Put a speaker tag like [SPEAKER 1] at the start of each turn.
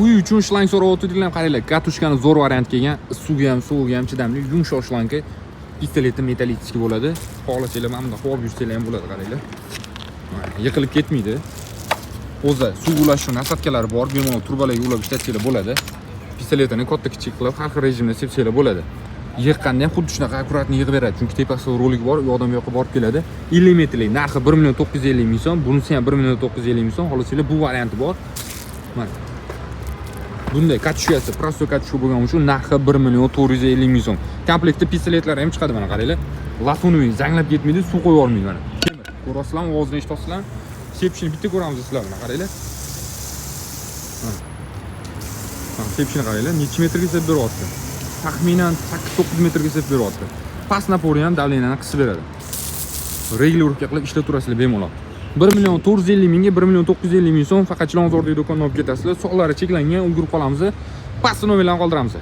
[SPEAKER 1] uy uchun shlang so'rayotganlar qaranglar, katushkani zo'r variant kelgan, suvga ham, sovuqga ham chidamli, yumshoq shlanka. Pistoleti metallический bo'ladi. Xohlasanglar mana bunday qo'yib yursanglar ham bo'ladi, qaranglar. Yiqilib ketmaydi. O'zi suv ulash uchun nasatkalari bor, bemalol turbalarga ulab ishlatsanglar bo'ladi. Pistoletini katta kichik qilib har xil rejimda sepsanglar bo'ladi. Yiqqanda ham xuddi shunaqa akkuratni yig'ib beradi, chunki tepasida rolik bor, u yoqdan bu yoqqa borib keladi. 50 metrlik narxi 1 950 ming so'm, bunisi ham 1 950 ming so'm. Xohlasanglar bu varianti bor. Mana. Bunday katushkasi, prosto katushka bo'lgani uchun narxi 1 450 ming so'm. Komplektda pistoletlar ham chiqadi, mana qaranglar. Latonoviy zanglab ketmaydi, suv qo'yib olmaydi mana. Temir. Ko'rasizlarmi, ovozini eshitasizlarmi? Sepishni bitta ko'ramiz sizlar mana qaranglar. Sepishni qaranglar, necha metrga sep beryapti. Taxminan 8-9 metrga sep beryapti. Past napori ham davleniyani qisib beradi. Regulyorga qilib ishlatib turasizlar bemalol. 1 450 mingga 1 950 ming so'm faqat Chilonzordagi do'kondan olib ketasizlar. Sonlari cheklangan, ulgurib qolamiz. Past nomerlarni qoldiramiz.